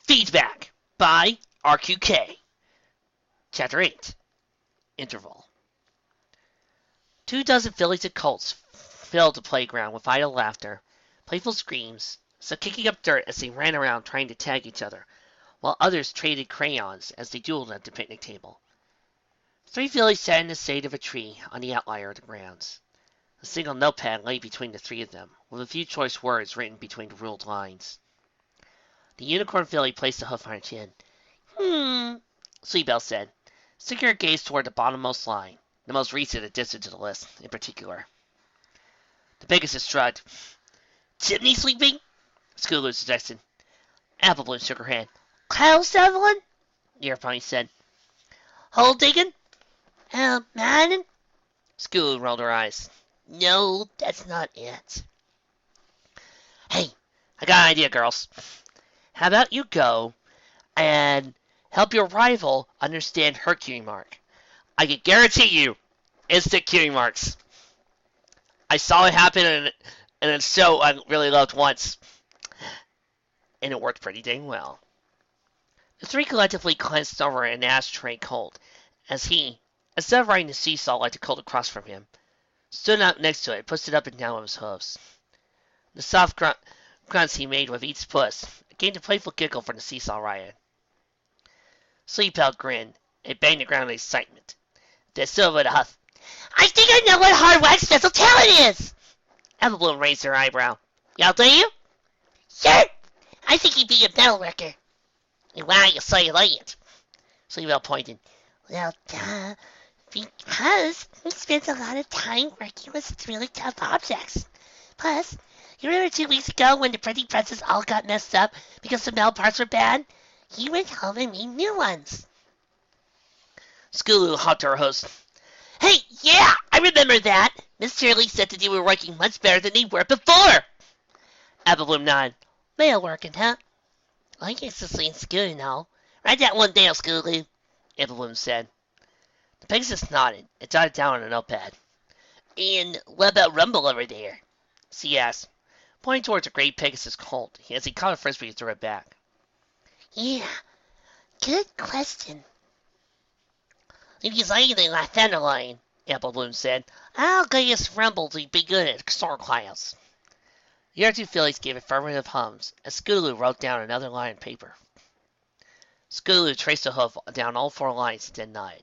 Feedback by RQK. Chapter 8. Interval. 24 fillies and colts filled the playground with idle laughter, playful screams, some kicking up dirt as they ran around trying to tag each other, while others traded crayons as they dueled at the picnic table. 3 fillies sat in the shade of a tree on the outlier of the grounds. A single notepad lay between the 3 of them, with a few choice words written between the ruled lines. The unicorn filly placed a hoof on her chin. Sweetbell said, sticking her gaze toward the bottommost line, the most recent addition to the list, in particular. The Pegasus shrugged. Chimney sweeping? Scooter suggested. Applebloom shook her head. Cow shoveling? The airplane said. Hole digging? Mining? Scooter rolled her eyes. No, that's not it. Hey, I got an idea, girls. How about you go and help your rival understand her cueing mark? I can guarantee you instant cueing marks. I saw it happen in a show I really loved once, and it worked pretty dang well. The 3 collectively glanced over an ashtray Colt as he, instead of riding the seesaw like the Colt across from him, stood up next to it and pushed it up and down with his hooves. The soft grunts he made with each push gained a playful giggle from the seesaw rider. Sleepbell grinned and banged the ground in excitement. Then stood with a huff. I think I know what hard wax special talent is! Applebloom raised her eyebrow. Y'all do you? Sure! I think he'd be a metal worker. And why you say that? Sleepbell pointed. Well, because he spends a lot of time working with really tough objects. Plus, you remember 2 weeks ago when the printing presses all got messed up because the metal parts were bad? He went home and made new ones. Scootaloo hopped to her host. Hey, yeah, I remember that. Miss Shirley said that you were working much better than you were before. Applebloom nodded. Metal working, huh? I guess this ain't good and all. Write that one down, Scootaloo, Applebloom said. The Pegasus nodded and jotted down on a notepad. And what about Rumble over there? She asked, pointing towards a great Pegasus colt as he caught a frisbee and threw it back. Yeah, good question. If he's anything like Thunderline, Applebloom said, I'll guess Rumble to be good at sword class. The other 2 fillies gave affirmative hums as Scootaloo wrote down another line on paper. Scootaloo traced a hoof down all 4 lines and then nodded.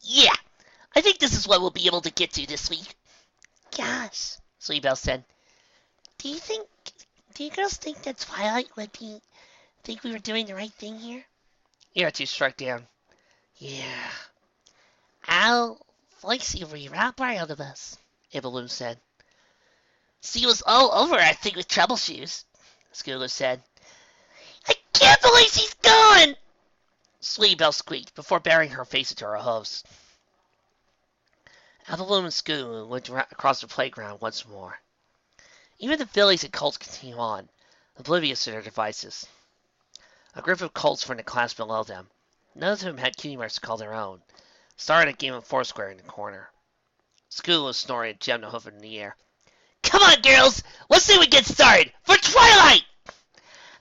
Yeah, I think this is what we'll be able to get to this week. Gosh, Sleepbell said. Do you girls think that Twilight would think we were doing the right thing here? The other 2 struck down. Yeah. I'll like see a rewrap out of us, Applebloom said. She was all over our thing with troubleshoes, Scootaloo said. I can't believe she's gone! Sleepbell squeaked before burying her face into her hooves. Applebloom and Scootaloo went across the playground once more. Even the fillies and colts continued on, oblivious to their devices. A group of colts from the class below them, none of whom had cutie marks to call their own, started a game of Foursquare in the corner. Scootaloo snorted and jammed a hoof in the air. Come on, girls! Let's see we get started! For Twilight!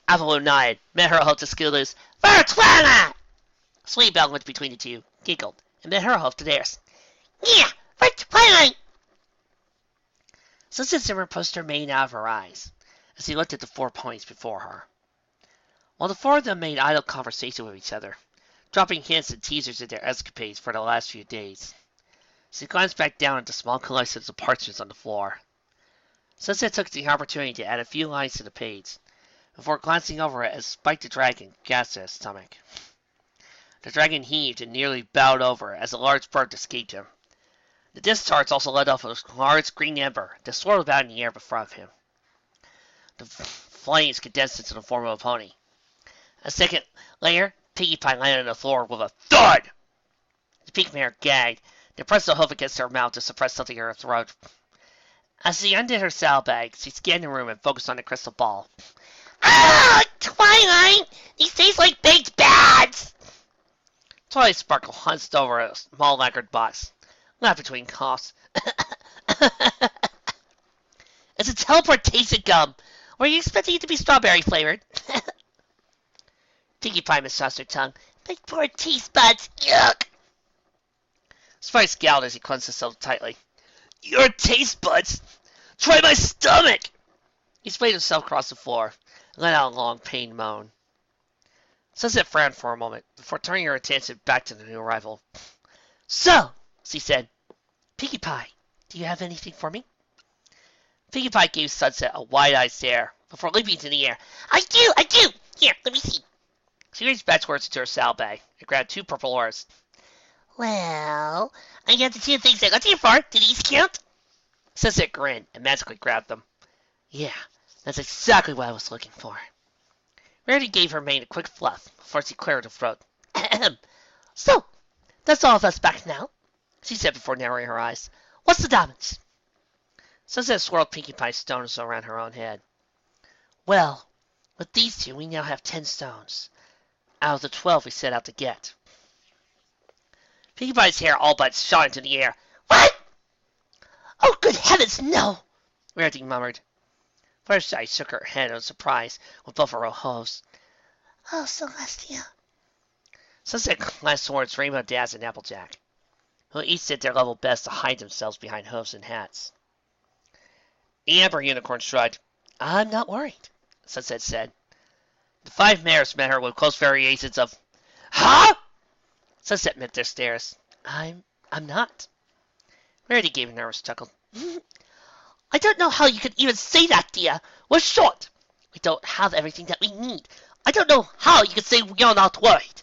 Applebloom nodded, met her hoof to Scootaloo's. For Twilight! Sleepbell went between the 2, giggled, and met her hoof to theirs. Yeah, for Twilight! Such a simmer pushed her mane out of her eyes, as he looked at the 4 points before her. While the 4 of them made idle conversation with each other, dropping hints and teasers at their escapades for the last few days, she glanced back down at the small collections of parchments on the floor. Sunset took the opportunity to add a few lines to the page, before glancing over it as Spike the Dragon gasped at his stomach. The dragon heaved and nearly bowed over as a large bird escaped him. The discharge also let off a large green ember that swirled about in the air before him. The flames condensed into the form of a pony. A second later, Piggy Pie landed on the floor with a thud! The pink mare gagged, then pressed a hoof against her mouth to suppress something in her throat. As she undid her saddlebag, she scanned the room and focused on the crystal ball. Ah! Twilight! These taste like baked bads! Twilight Sparkle hunched over a small lacquered box, laughed between coughs. It's a teleportation gum. Were you expecting it to be strawberry flavored? Pinkie Pie massaged her tongue. My poor taste buds. Yuck. Spike scowled as he clenched himself tightly. Your taste buds? Try my stomach! He splayed himself across the floor and let out a long, pained moan. Sunset frowned for a moment before turning her attention back to the new arrival. So, she said, Pinkie Pie, do you have anything for me? Pinkie Pie gave Sunset a wide-eyed stare before leaping into the air. I do! Here, let me see. She reached backwards into her saddlebag and grabbed 2 purple ores. Well, I got the 2 things I got you for. Do these count? Sunset grinned and magically grabbed them. Yeah, that's exactly what I was looking for. Rarity gave her mane a quick fluff before she cleared her throat. Ahem. So, that's all of us back now, she said before narrowing her eyes. What's the damage? Sunset swirled Pinkie Pie's stones around her own head. Well, with these 2, we now have 10 stones, out of the 12 we set out to get. Pinkie Pie's hair all but shot into the air. What? Oh, good heavens, no! Rarity murmured. Fluttershy shook her head in surprise with both her hooves. Oh, Celestia. Sunset glanced towards Rainbow Dash and Applejack, who each did their level best to hide themselves behind hooves and hats. The Amber Unicorn shrugged. I'm not worried, Sunset said. The 5 mares met her with close variations of, Huh? Sunset met their stares. I'm not. Rarity gave a nervous chuckle. I don't know how you could even say that, dear. We're short. We don't have everything that we need. I don't know how you could say we're not worried.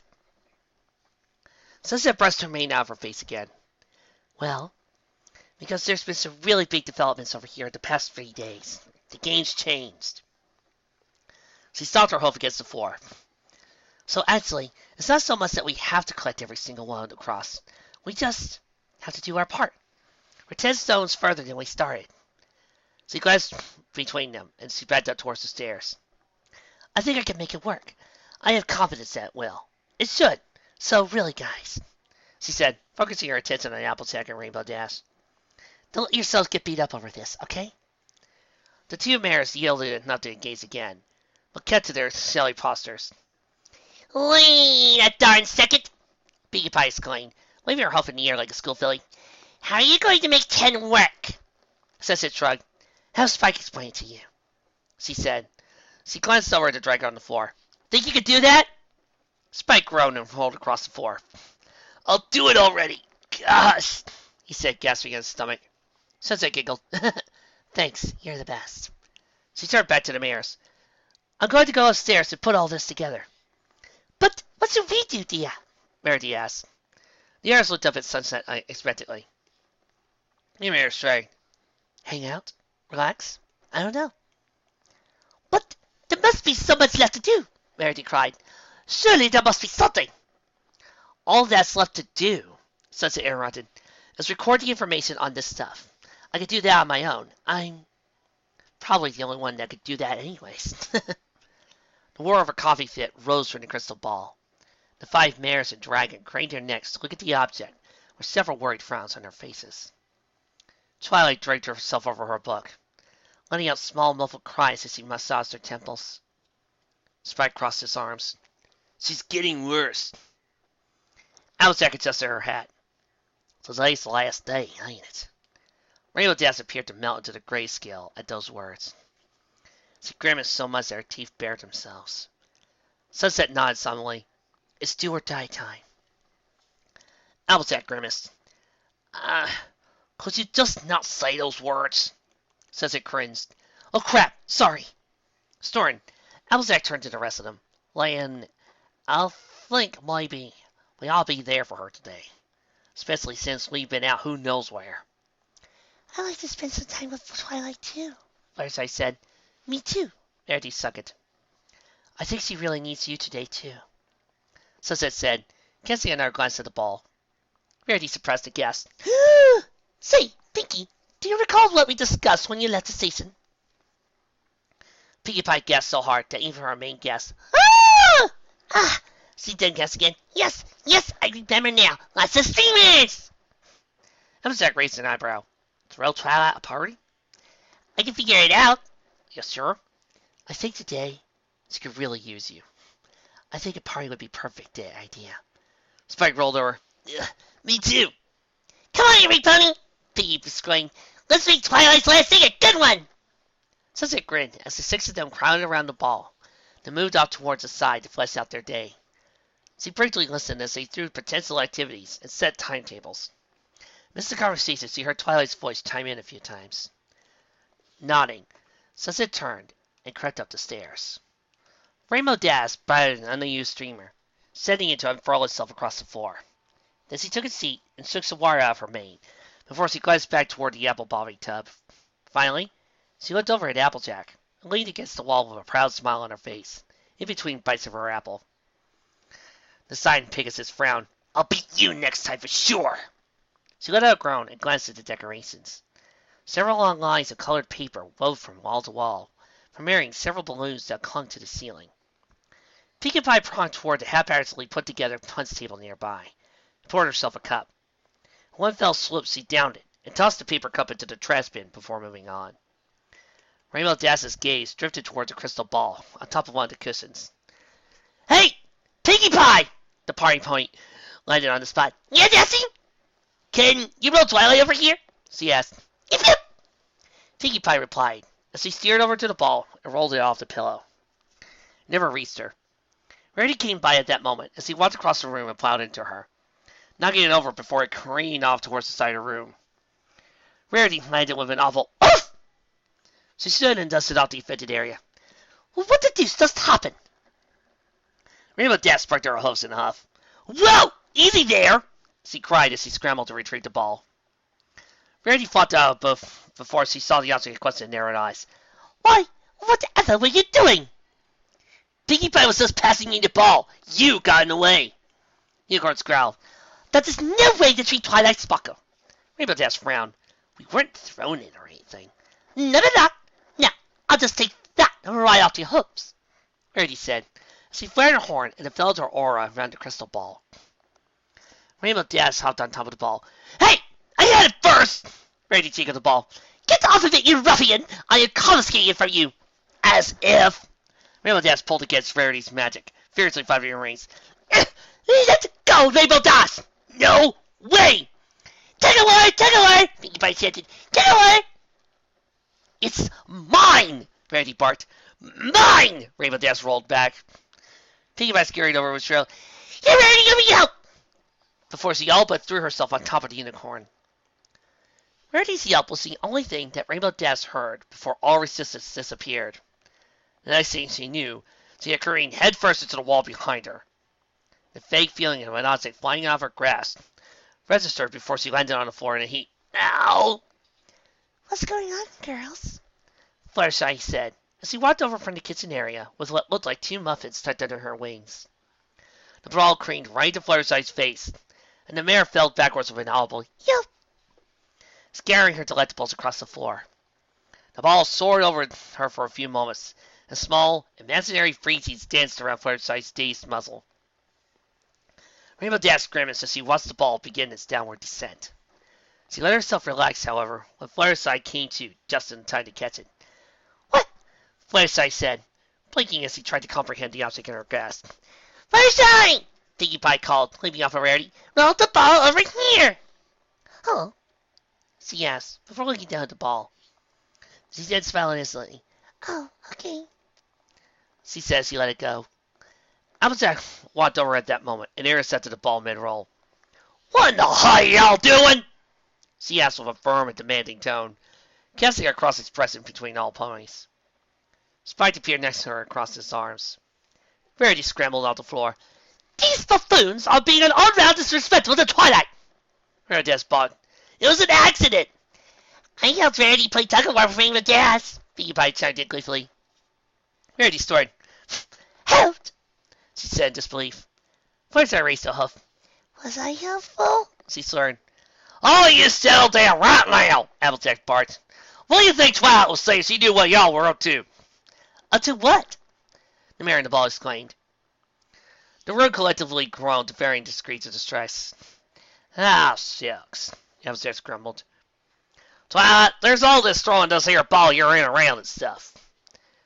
Sunset brushed her mane out of her face again. Well, because there's been some really big developments over here the past 3 days. The game's changed. She stomped her hoof against the floor. So actually, it's not so much that we have to collect every single one of the cross. We just have to do our part. We're 10 stones further than we started. She glanced between them, and she backed up towards the stairs. I think I can make it work. I have confidence that it will. It should. So really, guys, she said, focusing her attention on Applejack and Rainbow Dash. Don't let yourselves get beat up over this, okay? The 2 mares yielded enough to engage again, but kept to their silly postures. Wait a darn second, Pinkie Pie exclaimed, waving her hoof in the air like a school filly. How are you going to make 10 work? Sunset shrugged. Have Spike explain it to you, she said. She glanced over at the dragon on the floor. Think you could do that? Spike groaned and rolled across the floor. I'll do it already. Gosh, he said, gasping in his stomach. Sunset giggled. Thanks, you're the best. She turned back to the mares. I'm going to go upstairs and put all this together. But what should we do, dear? Rarity asked. The mares looked up at Sunset expectantly. The mares shrugged. Hang out? Relax? I don't know. But there must be so much left to do, Rarity cried. Surely there must be something. All that's left to do, Sunset interrupted, is record the information on this stuff. I could do that on my own. I'm probably the only one that could do that anyways. The roar of a coffee fit rose from the crystal ball. The 5 mares and dragon craned their necks to look at the object, with several worried frowns on their faces. Twilight draped herself over her book, letting out small muffled cries as she massaged her temples. Spike crossed his arms. She's getting worse. Applejack adjusted her hat. Today's the last day, ain't it? Rainbow Dash appeared to melt into the grayscale at those words. She grimaced so much that her teeth bared themselves. Sunset nodded solemnly. It's do or die time. Applejack grimaced. Could you just not say those words? Sunset cringed. Oh crap, sorry. Snoring, Applejack turned to the rest of them. Lan, I think maybe we ought to be there for her today. Especially since we've been out who knows where. I'd like to spend some time with Twilight too, Fluttershy said. Me too, Rarity suckered. I think she really needs you today too, Sunset said, casting another glance at the ball. Rarity suppressed a gasp. Say, Pinkie, do you recall what we discussed when you left the station? Pinkie Pie gasped so hard that even her main gasped. Ah! She then gasped again. Yes, I remember now. Lots of streamers! Applejack raised an eyebrow. Throw Twilight a party? I can figure it out. Yes, sir. I think today she could really use you. I think a party would be perfect idea. Spike rolled over. Me too. Come on, every pony! Piggy exclaimed. Let's make Twilight's last thing a good one! Sunset grinned as the six of them crowded around the ball. They moved off towards the side to flesh out their day. She briefly listened as they threw potential activities and set timetables. Amidst the conversation, she heard Twilight's voice chime in a few times. Nodding, Sunset turned and crept up the stairs. Rainbow Dash spied an unused streamer, setting it to unfurl itself across the floor. Then she took a seat and shook some water out of her mane before she glanced back toward the apple bobbing tub. Finally, she looked over at Applejack and leaned against the wall with a proud smile on her face, in between bites of her apple. The silent Pegasus frowned. I'll beat you next time for sure. She let out a groan and glanced at the decorations. Several long lines of colored paper wove from wall to wall, premiering several balloons that clung to the ceiling. Pinkie Pie pronged toward the haphazardly put together punch table nearby, and poured herself a cup. In one fell swoop, she downed it and tossed the paper cup into the trash bin before moving on. Rainbow Dash's gaze drifted toward the crystal ball on top of one of the cushions. Hey, Pinkie Pie! The party pony landed on the spot. Yeah, Dashie? Can you roll Twilight over here? She asked. Yep, yep. Pinkie Pie replied as he steered over to the ball and rolled it off the pillow. It never reached her. Rarity came by at that moment as he walked across the room and plowed into her, knocking it over before it careened off towards the side of the room. Rarity landed with an awful oof! She stood and dusted off the affected area. Well, what the deuce just happened? Rainbow Dash sparked her hoofs in a huff. Whoa! Easy there! She cried as she scrambled to retrieve the ball. Rarity flopped out before she saw the object of question in narrowed eyes. Why, whatever were you doing? Pinkie Pie was just passing me the ball. You got in the way. Unicorn growled. That is no way to treat Twilight Sparkle. Rainbow Dash frowned. We weren't thrown in or anything. None of that. Now, I'll just take that right off your hooves, Rarity said. She flared her horn and enveloped her aura around the crystal ball. Rainbow Dash hopped on top of the ball. Hey! I had it first! Rarity jingled the ball. Get off of it, you ruffian! I am confiscating it from you! As if... Rainbow Dash pulled against Rarity's magic, fiercely flapping her wings. Let's go, Rainbow Dash! No way! Take it away! Pinkie Pie chanted. Get away! It's mine! Rarity barked. Mine! Rainbow Dash rolled back. Pinkie Pie scurried over with shrill. You're ready to get me out! Before she all but threw herself on top of the unicorn. Rarity's yelp was the only thing that Rainbow Dash heard before all resistance disappeared. The next thing she knew, she had careened headfirst into the wall behind her. The vague feeling of an object flying out of her grasp registered before she landed on the floor in a heap. Ow! What's going on, girls? Fluttershy said, as she walked over from the kitchen area with what looked like 2 muffins tucked under her wings. The ball careened right into Fluttershy's face, and the mare fell backwards with an audible yelp, scattering her delectables across the floor. The ball soared over her for a few moments, and small, imaginary freezies danced around Fluttershy's dazed muzzle. Rainbow Dash grimaced as she watched the ball begin its downward descent. She let herself relax, however, when Fluttershy came to just in time to catch it. What? Fluttershy said, blinking as he tried to comprehend the object in her grasp. Fluttershy! Pinkie Pie called, leaping off of Rarity. Roll the ball over here! Oh? She asked, before looking down at the ball. She then smiled innocently. Oh, okay. She said as she let it go. Applejack walked over at that moment and intercepted the ball mid-roll. What in the hell y'all doing? She asked with a firm and demanding tone, casting her cross-expression between all ponies. Spike appeared next to her and crossed his arms. Rarity scrambled off the floor. These buffoons are being an all-round disrespectful to Twilight! Rarity barked. It was an accident! I helped Rarity play tug-of-war with Rainbow Dash, Pinkie Pie chimed in gleefully. Rarity snorted. Helped! She said in disbelief. Fluttershy raised a hoof. Was I helpful? She slurred. Oh, you settle down right now, Applejack barked. What do you think Twilight will say if she knew what y'all were up to? Up to what? The mare and the ball exclaimed. The room collectively groaned to varying degrees of distress. Ah, shucks, Applejack grumbled. Twilight, there's all this throwing this here ball you're in around and stuff.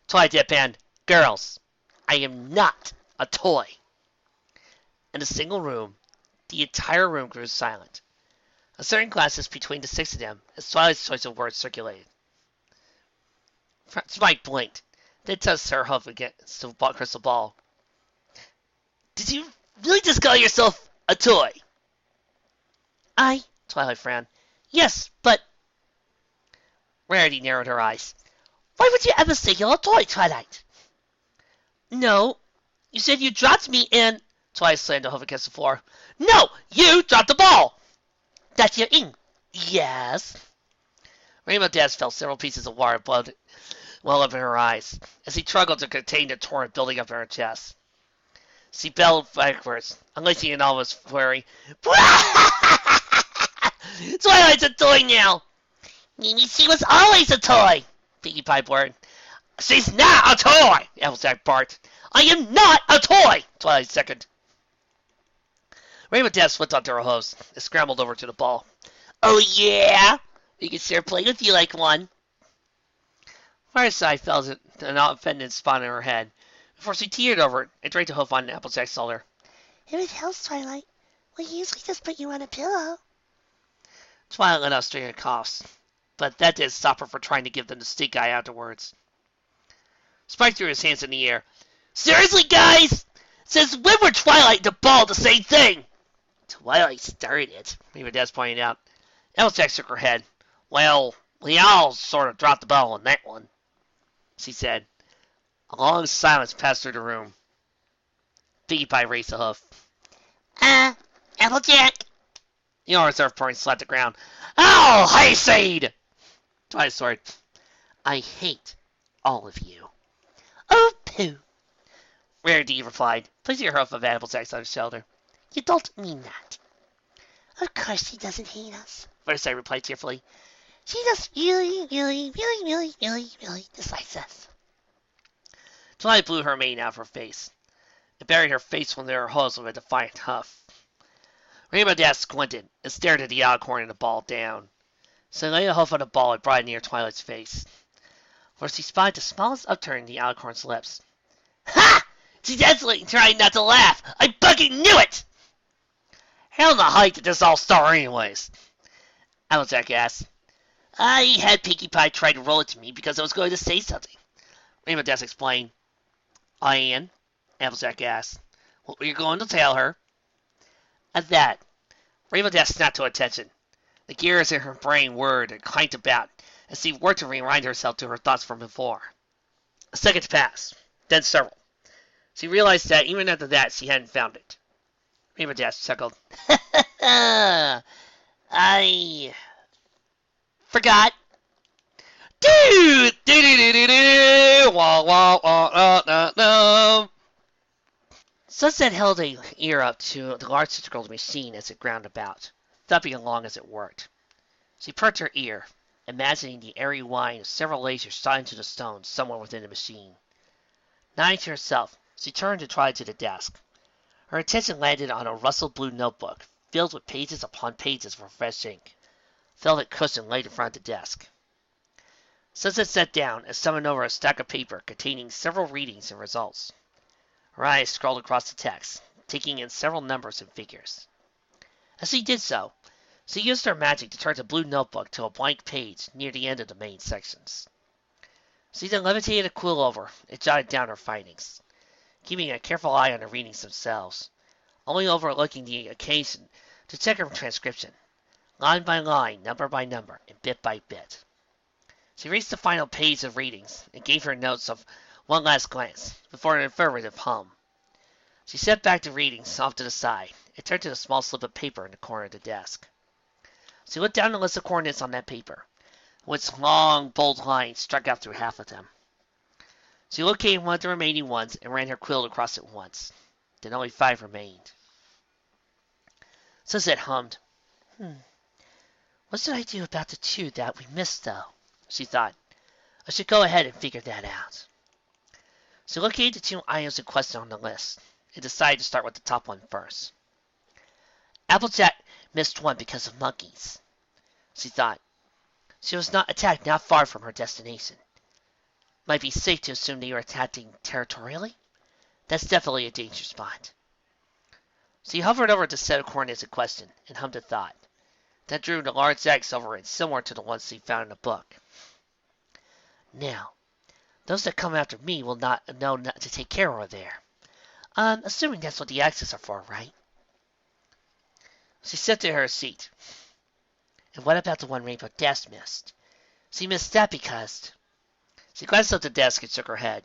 Twilight deadpanned. Girls, I am not A toy. In a single room, the entire room grew silent. A certain glasses between the six of them, as Twilight's choice of words circulated. Spike blinked, then touched her hoof against the crystal ball. Did you really just call yourself a toy? Twilight frowned. Yes, but... Rarity narrowed her eyes. Why would you ever say you're a toy, Twilight? No, you said you dropped me and... Twilight slammed her hoof against the floor. No, you dropped the ball! That's your ink. Yes. Rainbow Dash felt several pieces of water blood well up in her eyes as he struggled to contain the torrent building up in her chest. She bellowed backwards, unleashing an almost flurry. Twilight's a toy now! Maybe she was always a toy, Pinkie Pie blurted. She's not a toy, Applejack barked. I am not a toy, Twilight seconded. Rainbow Dash slipped onto her hose and scrambled over to the ball. Oh yeah? We can sure play with you like one. Fireside felt an offended spot in her head before she teetered over it and dragged a hoof on Applejack's shoulder. If it helps, Twilight, we usually just put you on a pillow. Twilight let out a string of coughs, but that didn't stop her from trying to give them the stink eye afterwards. Spike threw his hands in the air. Seriously, guys? Since when were Twilight and the ball the same thing? Twilight started it, Rainbow Dash pointed out. Applejack shook her head. Well, we all sort of dropped the ball on that one, she said. A long silence passed through the room. Pinkie Pie raised a hoof. Applejack. The reserve point slapped the ground. Oh, hayseed! Twilight snorted. I hate all of you. Oh, pooh. Rarity replied, placing her hoof of Applejack's on his shoulder. You don't mean that. Of course she doesn't hate us, Fireside replied cheerfully. She just really dislikes us. Twilight blew her mane out of her face and buried her face under her hose with a defiant huff. Rainbow Dash squinted and stared at the unicorn and the ball down. So he laid a hoof on the ball and brought it near Twilight's face, where she spied the smallest upturn in the unicorn's lips. Ha! She's actually trying not to laugh! I fucking knew it! How in the heck did this all start anyways? Applejack asked. I had Pinkie Pie try to roll it to me because I was going to say something. Rainbow Dash explained. And? Applejack asked. What were you going to tell her? At that, Rainbow Dash snapped to attention. The gears in her brain whirred and clanked about as she worked to remind herself to her thoughts from before. A second passed, then several. She realized that even after that she hadn't found it. Rainbow Dash chuckled. I forgot. Sunset held a ear up to the large cylindrical machine as it ground about, thumping along as it worked. She perked her ear, imagining the airy whine of several lasers shot into the stone somewhere within the machine. Nodding to herself, she turned and tried to the desk. Her attention landed on a rustled blue notebook, filled with pages upon pages of fresh ink. Velvet cushion laid in front of the desk. Sunset sat down and summoned over a stack of paper containing several readings and results. Her eyes scrolled across the text, taking in several numbers and figures. As she did so, she used her magic to turn the blue notebook to a blank page near the end of the main sections. She then levitated a quill over and jotted down her findings, keeping a careful eye on the readings themselves, only overlooking the occasion to check her transcription, line by line, number by number, and bit by bit. She reached the final page of readings and gave her notes of one last glance before an affirmative hum. She set back the readings off to the side and turned to the small slip of paper in the corner of the desk. She looked down the list of coordinates on that paper, which long, bold lines struck out through half of them. She located one of the remaining ones and ran her quill across it once. Then only 5 remained. Sunset hummed. What should I do about the 2 that we missed, though? She thought. I should go ahead and figure that out. She located the 2 items in question on the list and decided to start with the top one first. Applejack missed one because of monkeys, she thought. She was not attacked not far from her destination. Might be safe to assume they were attacking territorially. That's definitely a danger spot. So he hovered over the set of coordinates in question and hummed a thought. Then drew the large X over it, similar to the ones he found in the book. Now, those that come after me will not know not to take care over there. Assuming that's what the X's are for, right? She stepped to her seat. And what about the one Rainbow Dash missed? She missed that because... She glanced up the desk and shook her head.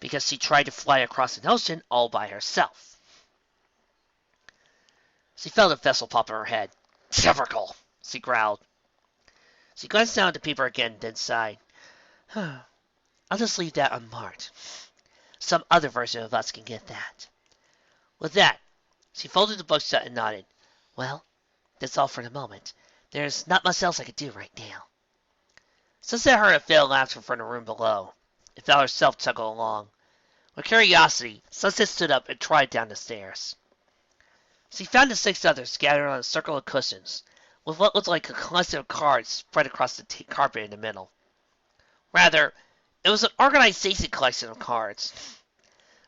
Because she tried to fly across an ocean all by herself. She felt a vessel pop in her head. Typical, she growled. She glanced down at the paper again, then sighed. I'll just leave that unmarked. Some other version of us can get that. With that, she folded the book shut and nodded. Well, that's all for the moment. There's not much else I could do right now. Sunset heard a faint laughter from the room below, and felt herself chuckle along. With curiosity, Sunset stood up and tried down the stairs. She found the 6 others gathered on a circle of cushions, with what looked like a collection of cards spread across the carpet in the middle. Rather, it was an organization collection of cards.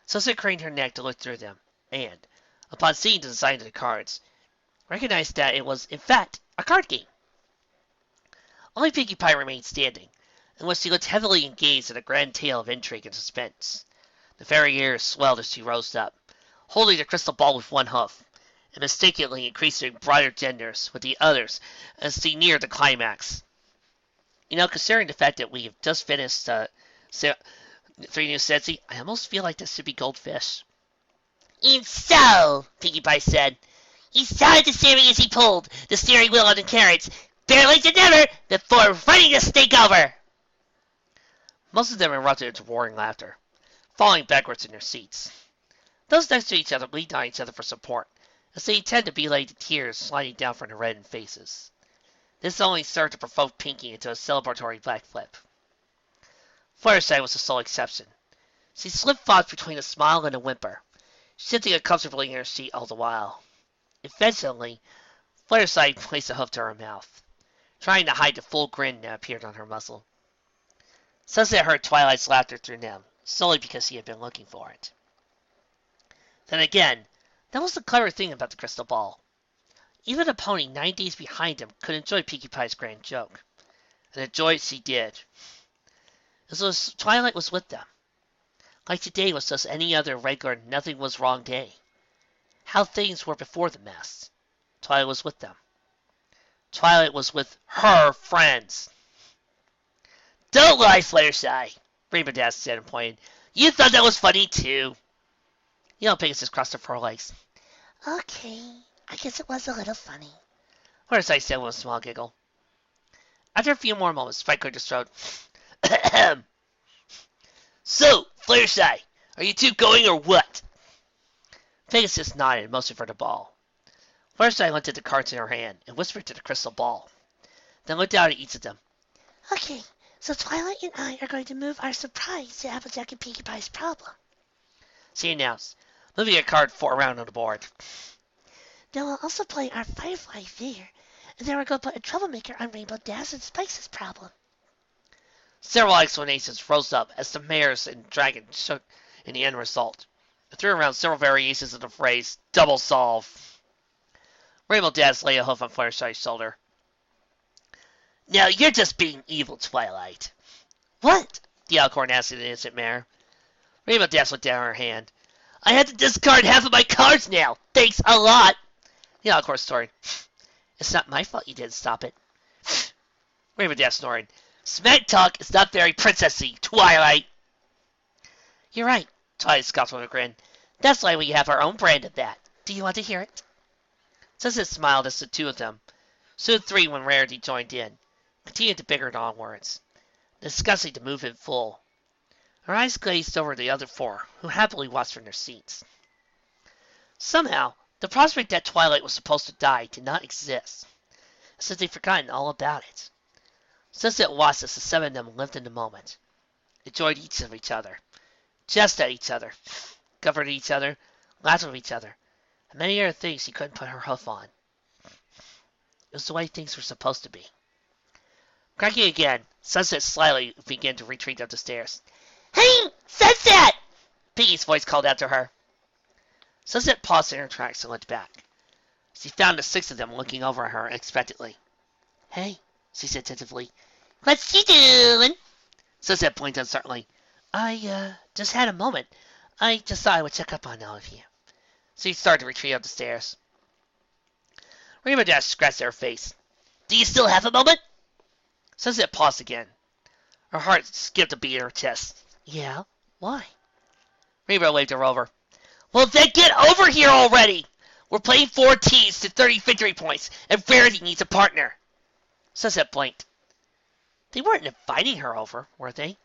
Sunset craned her neck to look through them, and, upon seeing the design of the cards, recognized that it was, in fact, a card game. Only Pinkie Pie remained standing, in which she looked heavily engaged in a grand tale of intrigue and suspense. The very ears swelled as she rose up, holding the crystal ball with one hoof, and mistakenly increasing brighter genders with the others as she neared the climax. Considering the fact that we have just finished 3 New Sensi, I almost feel like this should be goldfish. And so, Pinkie Pie said, he started the steering as he pulled the steering wheel on the carrots, better late than never, before running the stake over. Most of them erupted into roaring laughter, falling backwards in their seats. Those next to each other leaned on each other for support, as they tended to be like the tears sliding down from their reddened faces. This only served to provoke Pinkie into a celebratory backflip. Fluttershy was the sole exception. She slipped thoughts between a smile and a whimper, shifting uncomfortably in her seat all the while. Eventually, Fluttershy placed a hoof to her mouth, trying to hide the full grin that appeared on her muzzle. Sunset heard Twilight's laughter through them, solely because he had been looking for it. Then again, that was the clever thing about the crystal ball. Even a pony 9 days behind him could enjoy Pinkie Pie's grand joke, and enjoy it she did. As though Twilight was with them. Like today was just any other regular nothing-was-wrong day. How things were before the mess. Twilight was with them. Twilight was with her friends. Don't lie, Fluttershy, Rainbow Dash said and pointed. You thought that was funny, too. Yellow Pegasus crossed her forelegs. Okay, I guess it was a little funny, Fluttershy said with a small giggle. After a few more moments, Spike cleared his throat. So, Fluttershy, are you two going or what? Pegasus nodded and motioned for the ball. Fluttershy looked at the cards in her hand and whispered to the crystal ball, then looked down at each of them. Okay, so Twilight and I are going to move our surprise to Applejack and Pinkie Pie's problem, she announced, moving a card 4 around on the board. Then we'll also play our Firefly there, and then we're going to put a troublemaker on Rainbow Dash and Spike's problem. Several explanations rose up as the mares and dragon shook in the end result, and threw around several variations of the phrase, double solve. Rainbow Dash lay a hoof on Fluttershy's shoulder. Now you're just being evil, Twilight. What? The Alcorn asked the innocent mare. Rainbow Dash looked down at her hand. I had to discard half of my cards now. Thanks a lot. The Alcorn snorted. It's not my fault you didn't stop it. Rainbow Dash snorted. Smack talk is not very princessy, Twilight. You're right, Twilight scoffed with a grin. That's why we have our own brand of that. Do you want to hear it? Sunset smiled as the 2 of them, soon 3 when Rarity joined in, continued to bicker onwards, discussing the move in full. Her eyes glazed over the other 4, who happily watched from their seats. Somehow, the prospect that Twilight was supposed to die did not exist, as if they'd forgotten all about it. Sunset watched as the 7 of them lived in the moment, enjoyed each other, jested at each other, comforted each other, laughed with each other, and many other things she couldn't put her hoof on. It was the way things were supposed to be. Cracking again, Sunset slyly began to retreat up the stairs. Hey, Sunset! Piggy's voice called out to her. Sunset paused in her tracks and looked back. She found the 6 of them looking over at her unexpectedly. Hey, she said tentatively. What's you doing? Sunset blinked uncertainly. I just had a moment. I just thought I would check up on all of you. She started to retreat up the stairs. Rainbow Dash scratched at her face. Do you still have a moment? Sunset paused again. Her heart skipped a beat in her chest. Yeah? Why? Rainbow waved her over. Well, then get over here already! We're playing 4 teams to 30 victory points, and Verity needs a partner. Sunset blinked. They weren't inviting her over, were they?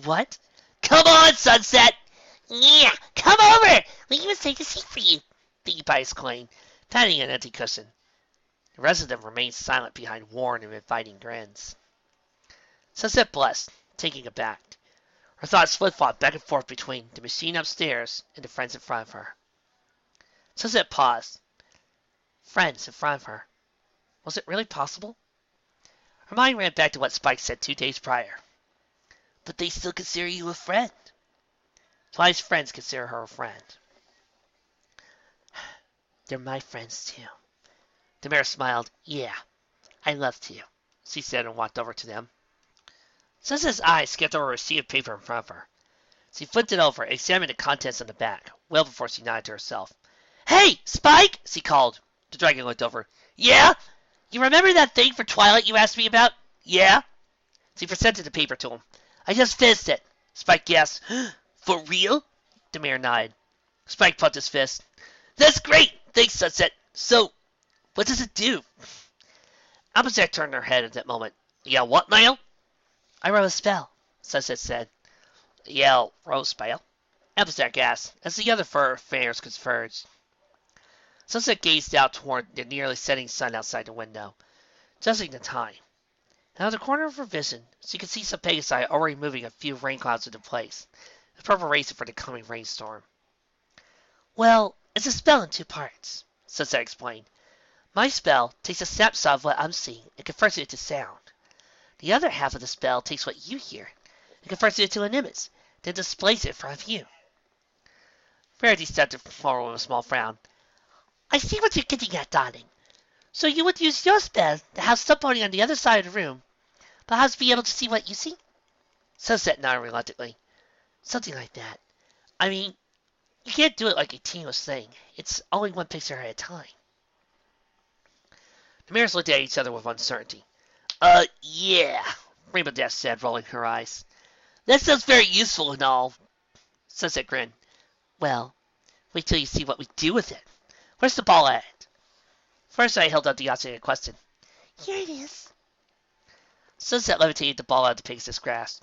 What? Come on, Sunset! Yeah, come over! We can save a seat for you, Pinkie Pie exclaimed, patting an empty cushion. The rest of them remained silent behind worn and inviting grins. Sunset blushed, taking aback. Her thoughts flip-flopped back and forth between the machine upstairs and the friends in front of her. Sunset paused. Friends in front of her. Was it really possible? Her mind ran back to what Spike said 2 days prior. But they still consider you a friend. Twilight's friends consider her a friend. They're my friends, too. The mayor smiled. Yeah, I love to, she said and walked over to them. Sunset's eyes skipped over a sheet of paper in front of her. She flipped it over, examined the contents on the back, well before she nodded to herself. Hey, Spike! She called. The dragon looked over. Yeah? You remember that thing for Twilight you asked me about? Yeah? She presented the paper to him. I just finished it. Spike gasped. For real? The mayor nodded. Spike pumped his fist. That's great! Thanks, Sunset. So, what does it do? Applejack turned her head at that moment. Yeah, what, Niall? I wrote a spell, Sunset said. Yeah, wrote a spell? Applejack asked, as the other fairs converged. Sunset gazed out toward the nearly setting sun outside the window, judging the time. Out of the corner of her vision, she could see some Pegasi already moving a few rain clouds into place, in preparation for the coming rainstorm. Well, it's a spell in 2 parts, Sunset explained. My spell takes a snapshot of what I'm seeing and converts it to sound. The other half of the spell takes what you hear and converts it to an image, then displays it in front of you. Verity stepped forward with a small frown. I see what you're getting at, darling. So you would use your spell to have somebody on the other side of the room, but have to be able to see what you see? Sunset nodded reluctantly. Something like that. I mean, you can't do it like a team was saying. It's only one picture at a time. The mayors looked at each other with uncertainty. Yeah, Rainbow Dash said, rolling her eyes. That sounds very useful and all. Sunset grinned. Well, wait till you see what we do with it. Where's the ball at? First, I held out the answer to the question. Here it is. Sunset levitated the ball out of the Pegasus grass.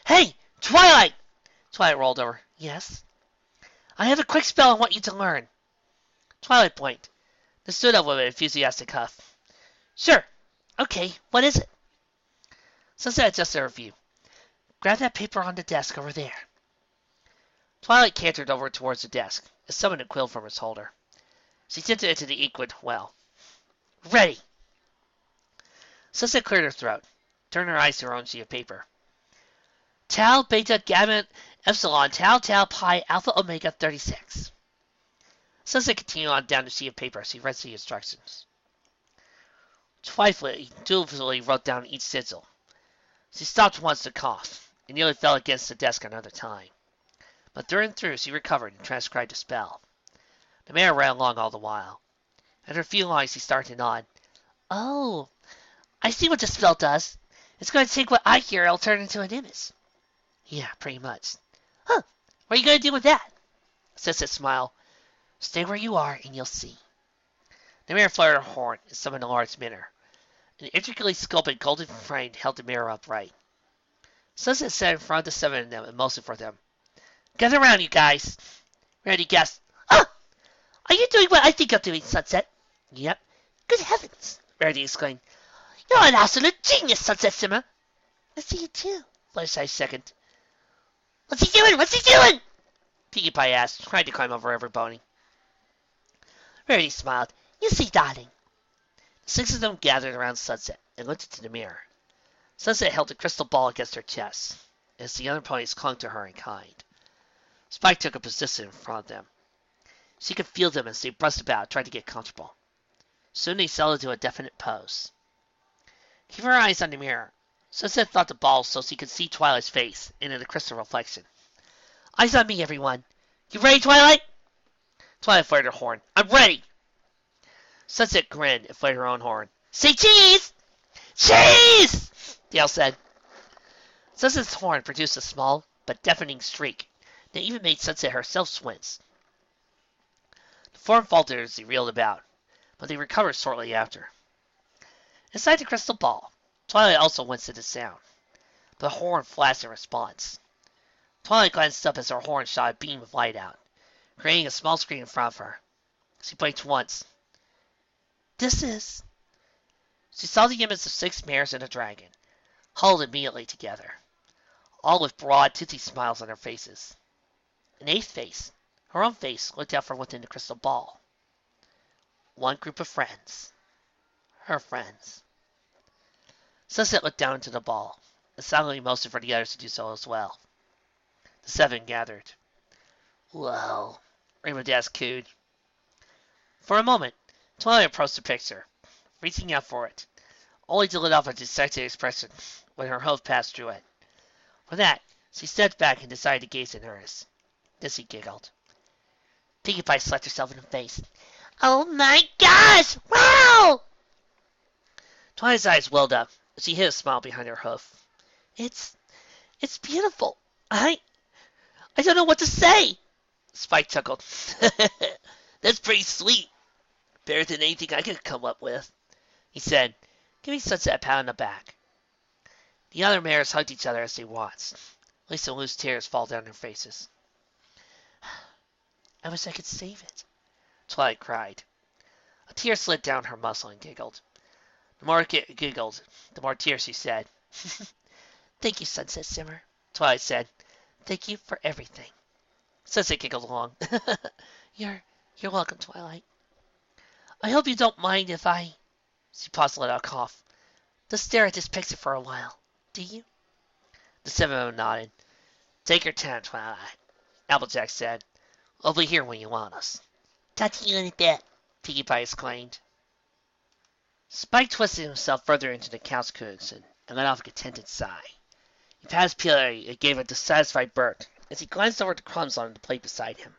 Hey, Twilight! Twilight rolled over. Yes? I have a quick spell I want you to learn. Twilight blinked, then stood up with an enthusiastic huff. Sure. Okay, what is it? Sunset adjusted her view. Grab that paper on the desk over there. Twilight cantered over towards the desk and summoned a quill from its holder. She tipped it into the ink well. Ready! Sunset cleared her throat, turned her eyes to her own sheet of paper. Tau, Beta, Gamma, Epsilon, Tau, Tau, Pi, Alpha, Omega, 36. Sunset continued on down the sheet of paper as she read the instructions. Twilight dutifully wrote down each sigil. She stopped once to cough, and nearly fell against the desk another time. But through and through she recovered and transcribed the spell. The mayor ran along all the while. After a few lines, he started to nod. Oh, I see what the spell does. It's going to take what I hear and it'll turn into an image. Yeah, pretty much. Huh, what are you going to do with that? Sunset smiled. Stay where you are and you'll see. The mayor flared her horn and summoned a large mirror. An intricately sculpted golden frame held the mirror upright. Sunset sat in front of the 7 of them and motioned for them. Gather around, you guys. Randy gasped. Ah! Are you doing what I think you're doing, Sunset? Yep. Good heavens, Randy exclaimed. You're an absolute genius, Sunset Simmer. I see it too, Fluttershy second. What's he doing? What's he doing? Pinkie Pie asked, trying to climb over every bony. Rarity smiled. You see, darling. The 6 of them gathered around Sunset and looked into the mirror. Sunset held a crystal ball against her chest, as the other ponies clung to her in kind. Spike took a position in front of them. She could feel them as they brushed about, trying to get comfortable. Soon they settled into a definite pose. Keep her eyes on the mirror. Sunset thought the ball so she could see Twilight's face and in the crystal reflection. Eyes on me, everyone. You ready, Twilight? Twilight fired her horn. I'm ready. Sunset grinned and fired her own horn. Say cheese! Cheese! Dale said. Sunset's horn produced a small but deafening shriek that even made Sunset herself wince. The form faltered as they reeled about, but they recovered shortly after. Inside the crystal ball, Twilight also winced at the sound, but the horn flashed in response. Twilight glanced up as her horn shot a beam of light out, creating a small screen in front of her. She blinked once. This is... She saw the image of 6 mares and a dragon, huddled immediately together, all with broad, toothy smiles on their faces. An 8th face, her own face, looked out from within the crystal ball. One group of friends. Her friends. Sunset looked down into the ball, and silently motioned for the others to do so as well. The 7 gathered. Well, Rainbow Dash cooed. For a moment, Twilight approached the picture, reaching out for it, only to let off a dejected expression when her hoof passed through it. For that, she stepped back and decided to gaze in hers. Then she giggled. Pinkie Pie slapped herself in the face. Oh my gosh! Wow! Twilight's eyes welled up as she hid a smile behind her hoof. It's beautiful. I don't know what to say. Spike chuckled. That's pretty sweet. Better than anything I could come up with, he said, giving Sunset a pat on the back. The other mares hugged each other as they watched, letting some loose tears fall down their faces. I wish I could save it, Twilight cried. A tear slid down her muscle and giggled. The more it giggled, the more tears she said. Thank you, Sunset Simmer, Twilight said. Thank you for everything. Sunset giggled along. You're welcome, Twilight. I hope you don't mind if I... She paused to let out a cough. Just stare at this picture for a while. Do you? The 7 of them nodded. Take your time, Twilight, Applejack said. We'll be here when you want us. Talk to you in a bit, Pinkie Pie exclaimed. Spike twisted himself further into the couch cushion and let off a contented sigh. He passed Peely and gave a dissatisfied burp as he glanced over at the crumbs on the plate beside him.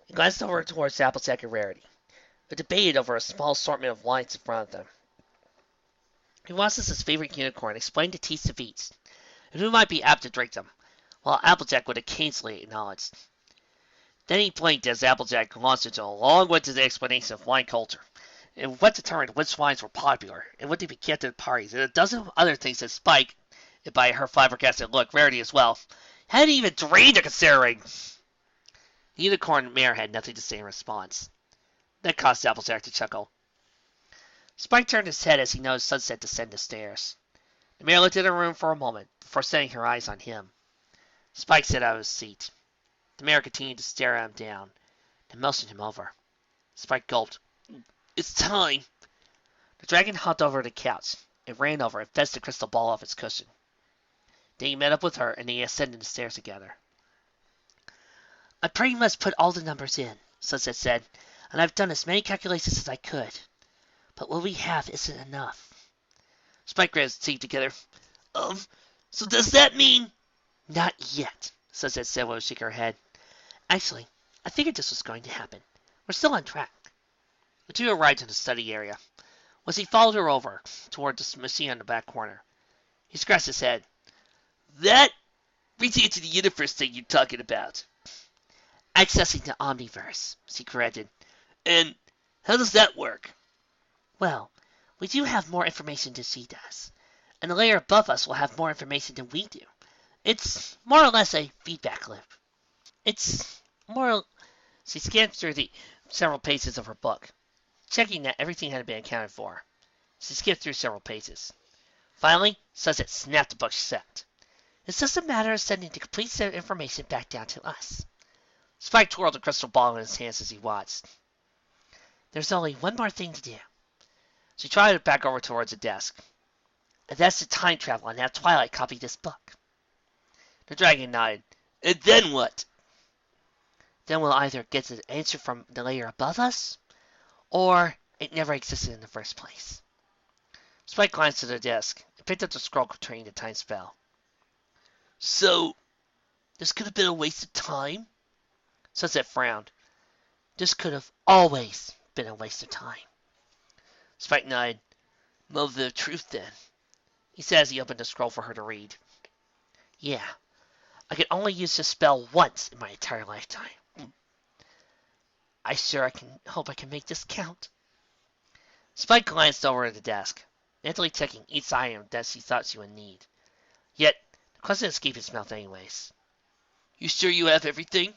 He glanced over towards Applejack and Rarity, who debated over a small assortment of wines in front of them. He watched as his favorite unicorn explained the tastes of each, and who might be apt to drink them, while Applejack would occasionally acknowledge. Then he blinked as Applejack launched into a long-winded explanation of wine culture, and what determined which wines were popular, and what they be kept at parties, and a dozen other things that Spike, and by her flabbergasted look, Rarity as well, hadn't even dreamed of considering. The unicorn mare had nothing to say in response. That caused Applejack to chuckle. Spike turned his head as he noticed Sunset descend the stairs. The mare looked at her room for a moment before setting her eyes on him. Spike sat out of his seat. The mare continued to stare at him down, then motioned him over. Spike gulped. It's time. The dragon hopped over the couch and ran over and fetched the crystal ball off its cushion. Then he met up with her and they ascended the stairs together. I pretty much put all the numbers in, Sunset said, and I've done as many calculations as I could. But what we have isn't enough. Spike grit his teeth together. So does that mean... Not yet, Sunset said while shaking her head. Actually, I figured this was going to happen. We're still on track. The two arrived in the study area. As he followed her over toward the machine in the back corner, he scratched his head. That reaching into the universe thing you're talking about. Accessing the Omniverse, she corrected. And how does that work? Well, we do have more information than she does, and the layer above us will have more information than we do. It's more or less a feedback loop. She scanned through the several pages of her book, checking that everything had been accounted for. She skipped through several pages. Finally, Sunset snapped the book shut. It's just a matter of sending the complete set of information back down to us. Spike twirled the crystal ball in his hands as he watched. There's only one more thing to do. She trotted it back over towards the desk. And that's the time travel and have Twilight copy this book. The dragon nodded. And then what? then we'll either get the answer from the layer above us, or it never existed in the first place. Spike glanced at the desk and picked up the scroll containing the time spell. So, this could have been a waste of time? Sunset frowned. This could have always been a waste of time. Spike nodded. Moment of truth, then, he said as he opened the scroll for her to read. Yeah, I could only use this spell once in my entire lifetime. I hope I can make this count. Spike glanced over at the desk, mentally checking each item that she thought she would need. Yet, the question escaped his mouth anyways. You sure you have everything?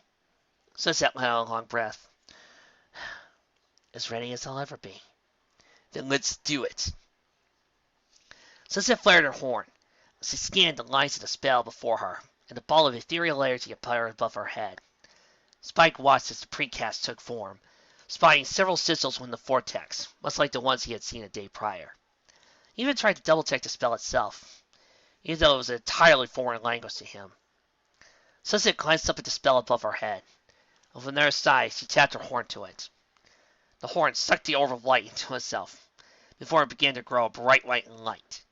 Sunset let out a long breath. As ready as I'll ever be. Then let's do it. Sunset flared her horn as she scanned the lines of the spell before her and the ball of ethereal energy appeared above her head. Spike watched as the precast took form, spotting several sizzles within the vortex, much like the ones he had seen a day prior. He even tried to double-check the spell itself, even though it was an entirely foreign language to him. Sunset glanced up at the spell above her head, and from their side she tapped her horn to it. The horn sucked the orb of light into itself, before it began to grow a bright white light.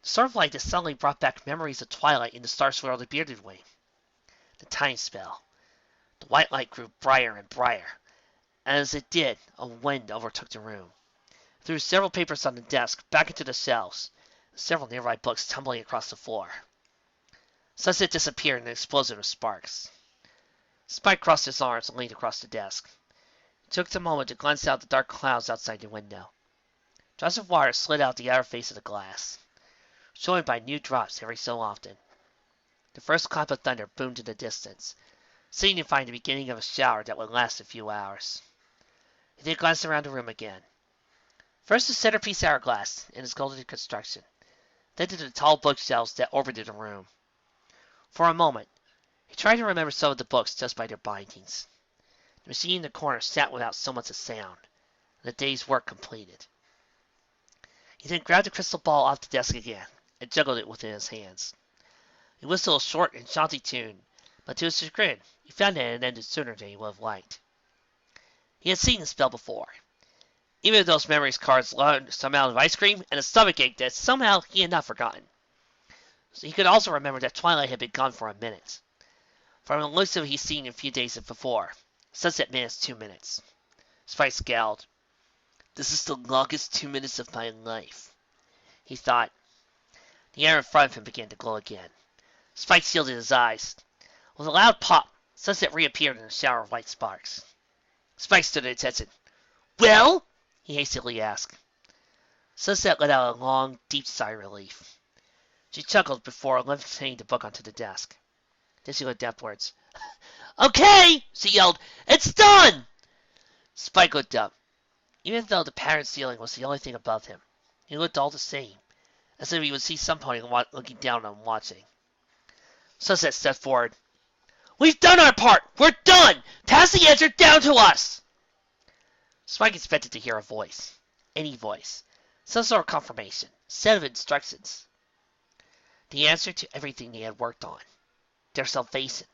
The sort of light that suddenly brought back memories of Twilight in the star-swirled the bearded wing. The time spell. The white light grew brighter and brighter, and as it did, a wind overtook the room. It threw several papers on the desk back into the shelves, and several nearby books tumbling across the floor. Sunset disappeared in an explosion of sparks. Spike crossed his arms and leaned across the desk. He took a moment to glance out the dark clouds outside the window. Drops of water slid out the outer face of the glass, showing by new drops every so often. The first clap of thunder boomed in the distance, signifying the beginning of a shower that would last a few hours. He then glanced around the room again. First the centerpiece hourglass in its golden construction, then to the tall bookshelves that orbited the room. For a moment, he tried to remember some of the books just by their bindings. The machine in the corner sat without so much as sound, and the day's work completed. He then grabbed the crystal ball off the desk again and juggled it within his hands. He whistled a short and jaunty tune, but to his chagrin, he found that it ended sooner than he would have liked. He had seen the spell before. Even those memories cards learned some amount of ice cream and a stomachache that somehow he had not forgotten. So he could also remember that Twilight had been gone for a minute. From the looks of what he'd seen a few days before, Sunset minutes 2 minutes. Spike scowled. This is the longest 2 minutes of my life, he thought. The air in front of him began to glow again. Spike shielded his eyes. With a loud pop, Sunset reappeared in a shower of white sparks. Spike stood at attention. Well? He hastily asked. Sunset let out a long, deep sigh of relief. She chuckled before lifting the book onto the desk. Then she looked upwards. Okay, she yelled. It's done! Spike looked up. Even though the patterned ceiling was the only thing above him, he looked all the same, as if he would see somebody looking down on him watching. Sunset stepped forward. We've done our part! We're done! Pass the answer down to us! Spike expected to hear a voice. Any voice. Some sort of confirmation. Set of instructions. The answer to everything they had worked on. Their salvation.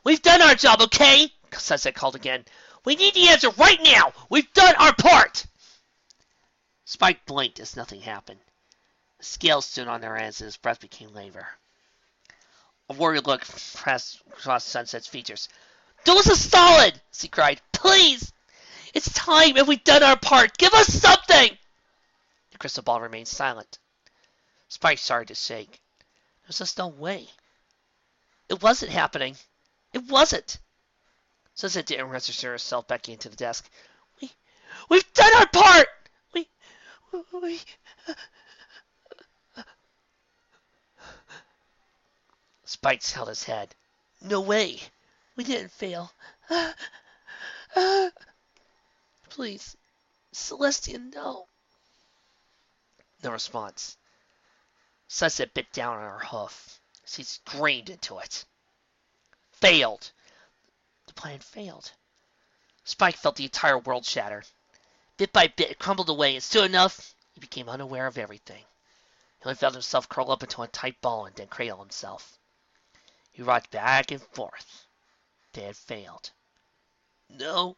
We've done our job, okay? Sunset called again. We need the answer right now! We've done our part! Spike blinked as nothing happened. The scales stood on their ends and his breath became labor. A worried look passed across Sunset's features. Do us a solid! She cried. Please! It's time and we've done our part! Give us something! The crystal ball remained silent. Spike started to shake. There was just no way. It wasn't happening. It wasn't. Sunset didn't register herself back into the desk. We've done our part! We... Spike held his head. No way. We didn't fail. Please. Celestia, no. No response. Sunset bit down on her hoof. She screamed into it. Failed. The plan failed. Spike felt the entire world shatter. Bit by bit, it crumbled away, and soon enough, he became unaware of everything. He only felt himself curl up into a tight ball and then cradle himself. He rocked back and forth. Dad failed. No,